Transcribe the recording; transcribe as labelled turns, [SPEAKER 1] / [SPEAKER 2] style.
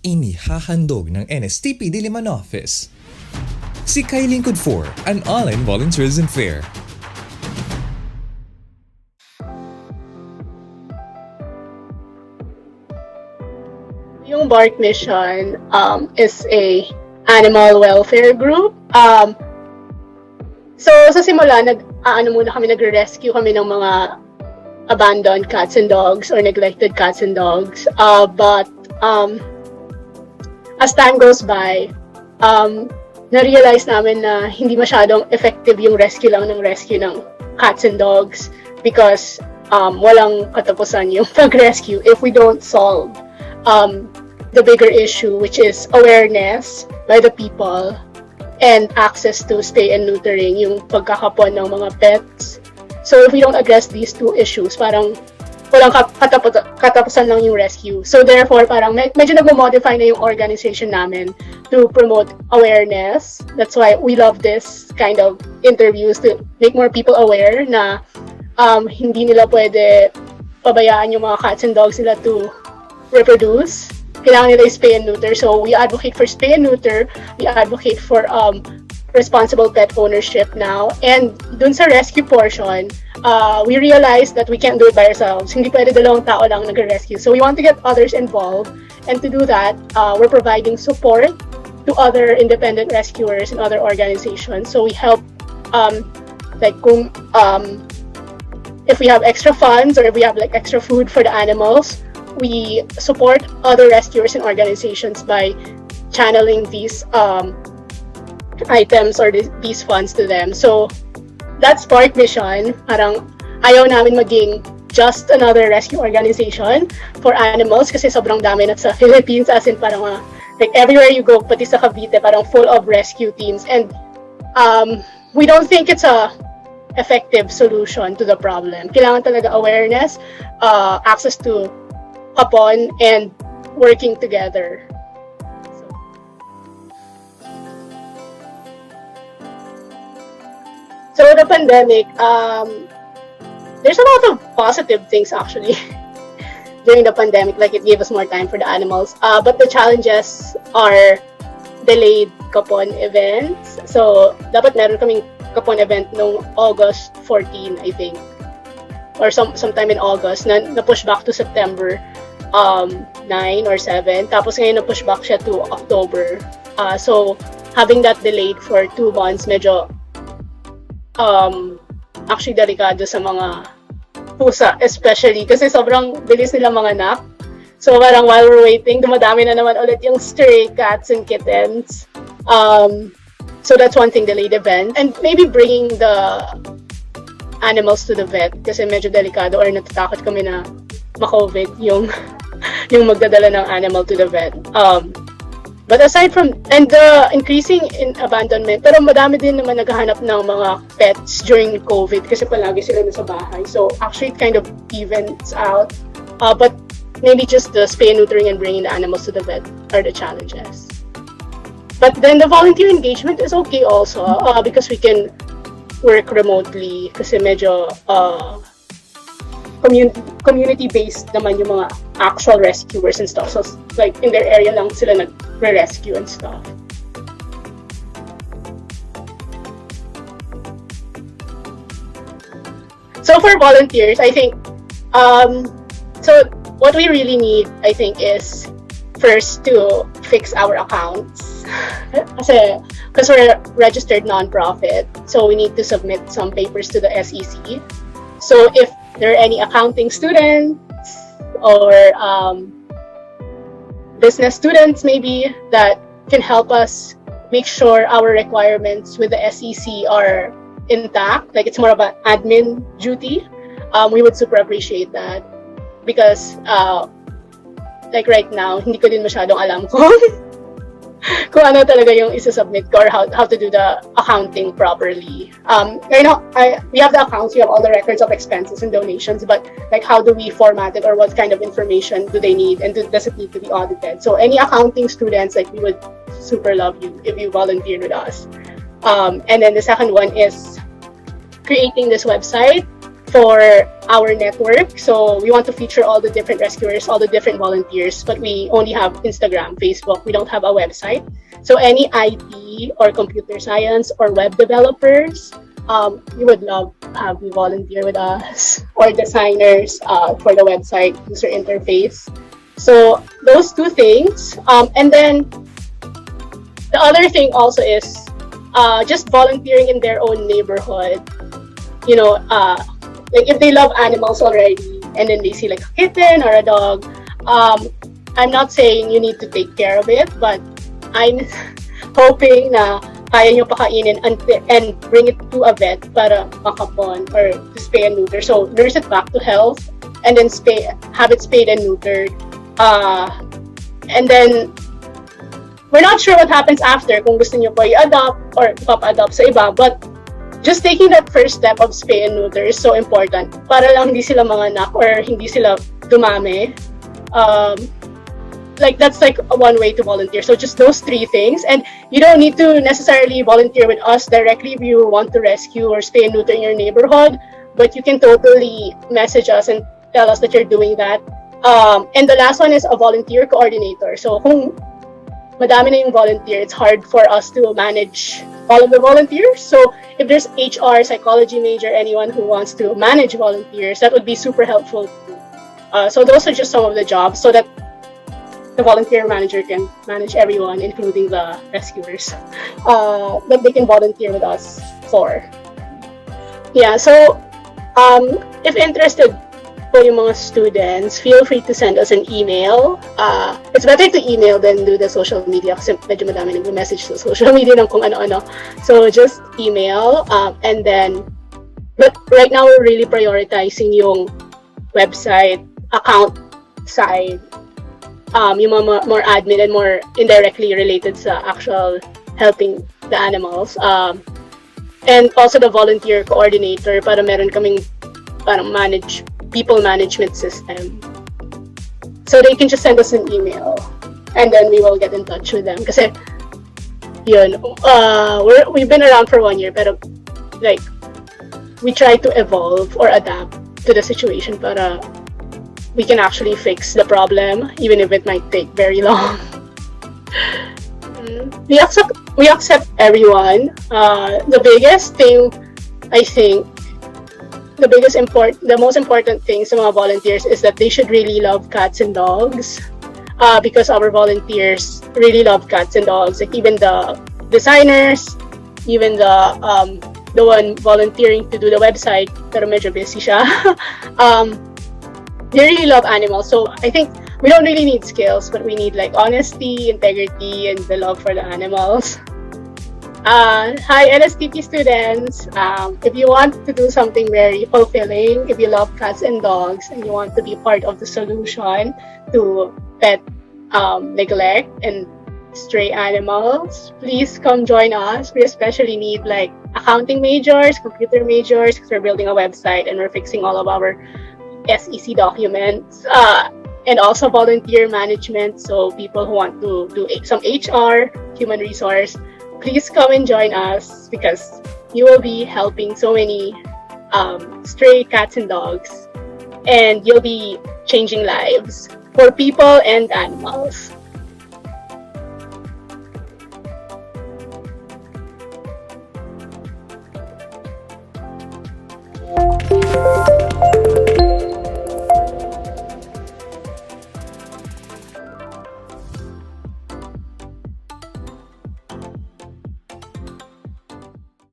[SPEAKER 1] inihahandog ng NSTP Diliman Office. SIKHAY LINKOD 4, an online volunteerism fair.
[SPEAKER 2] Yung BARC mission is a animal welfare group. So sa simula, nagre-rescue kami ng mga abandoned cats and dogs or neglected cats and dogs. But as time goes by, na-realize namin na hindi masyadong effective yung rescue ng cats and dogs because walang katapusan yung pag-rescue if we don't solve the bigger issue, which is awareness by the people and access to spay and neutering, yung pagkakapon ng mga pets. So if we don't address these two issues, parang walang katapusan lang yung rescue. So therefore, parang medyo nagmo-modify na yung organization namin to promote awareness. That's why we love this kind of interviews to make more people aware na hindi nila pwede pabayaan yung mga cats and dogs nila to reproduce. Kailangan nila spay and neuter. So we advocate for spay and neuter. We advocate for responsible pet ownership now. And dun sa rescue portion, we realized that we can't do it by ourselves. Hindi pwede dalawang tao lang nag-rescue. So we want to get others involved. And to do that, we're providing support to other independent rescuers and other organizations. So we help, if we have extra funds or if we have extra food for the animals, we support other rescuers and organizations by channeling these items or these funds to them. So that's BARC mission. Parang ayaw namin maging just another rescue organization for animals kasi sobrang dami na sa Philippines, as in parang everywhere you go, pati sa Cavite, parang full of rescue teams. And we don't think it's a effective solution to the problem. Kailangan talaga awareness, access to kapon, and working together. So the pandemic, there's a lot of positive things actually during the pandemic. Like it gave us more time for the animals. But the challenges are delayed kapon events. So dapat meron kaming kapon event noong August 14, I think, or sometime in August. Na push back to September 9 or 7. Tapos ngayon na push back siya to October. So having that delayed for 2 months, medyo actually delikado sa mga pusa, especially kasi sobrang bilis nila mga anak. So parang while we're waiting, dumadami na naman ulit yung stray cats and kittens. So that's one thing, delayed event. And maybe bringing the animals to the vet kasi medyo delikado or natatakot kami na ma-COVID yung magdadala ng animal to the vet. But aside from, and the increasing in abandonment, pero madami din naman naghahanap ng mga pets during COVID kasi palagi sila nasa bahay. So actually it kind of evens out. But maybe just the spay and neutering and bringing the animals to the vet are the challenges. But then the volunteer engagement is okay also because we can work remotely kasi medyo community-based naman yung mga actual rescuers and stuff. So like in their area lang sila nagre-rescue and stuff. So for volunteers, I think, so what we really need, I think, is first to fix our accounts. Because we're a registered non-profit, so we need to submit some papers to the SEC. So if there are any accounting students or business students maybe that can help us make sure our requirements with the SEC are intact, like it's more of an admin duty, we would super appreciate that because like right now, hindi ko din masyadong alam kung ano talaga yung isa-submit ko or how to do the accounting properly. Right now, we have the accounts, we have all the records of expenses and donations, but like how do we format it or what kind of information do they need and does it need to be audited? So any accounting students, like we would super love you if you volunteer with us. And then the second one is creating this website for our network. So we want to feature all the different rescuers, all the different volunteers, but we only have Instagram, Facebook. We don't have a website. So any IT or computer science or web developers, we would love to have you volunteer with us, or designers for the website user interface. So those two things. And then the other thing also is just volunteering in their own neighborhood. Like if they love animals already and then they see like a kitten or a dog, I'm not saying you need to take care of it, but I'm hoping na kaya nyo pakainin and bring it to a vet para makapon or to spay and neuter. So nurse it back to health and then have it spayed and neutered. And then we're not sure what happens after kung gusto nyo pa i-adopt or papa-adopt sa iba, but just taking that first step of spay and neuter is so important para lang hindi sila manganak or hindi sila dumami. Like that's like one way to volunteer. So just those three things, and you don't need to necessarily volunteer with us directly if you want to rescue or spay and neuter in your neighborhood, but you can totally message us and tell us that you're doing that. And the last one is a volunteer coordinator. So kung madami na yung volunteer, it's hard for us to manage all of the volunteers. So if there's HR, psychology major, anyone who wants to manage volunteers, that would be super helpful. So those are just some of the jobs so that the volunteer manager can manage everyone, including the rescuers, that they can volunteer with us for. Yeah, so if interested po yung mga students, feel free to send us an email. It's better to email than do the social media kasi medyo madami nag-message sa social media ng kung ano-ano. So just email, and then, but right now we're really prioritizing yung website, account side, yung mga more admin and more indirectly related sa actual helping the animals. And also the volunteer coordinator para meron kaming parang people management system. So they can just send us an email and then we will get in touch with them. Kasi yun, we've been around for 1 year pero like we try to evolve or adapt to the situation para we can actually fix the problem, even if it might take very long. We accept everyone. The biggest thing, I think, the most important thing sa mga volunteers is that they should really love cats and dogs, because our volunteers really love cats and dogs. Like even the designers, even the one volunteering to do the website, pero medyo busy siya. They really love animals. So I think we don't really need skills, but we need like honesty, integrity, and the love for the animals. Hi NSTP students. If you want to do something very fulfilling, if you love cats and dogs and you want to be part of the solution to pet neglect and stray animals, please come join us. We especially need like accounting majors, computer majors, because we're building a website and we're fixing all of our SEC documents, and also volunteer management. So people who want to do some HR, human resource, please come and join us because you will be helping so many stray cats and dogs, and you'll be changing lives for people and animals.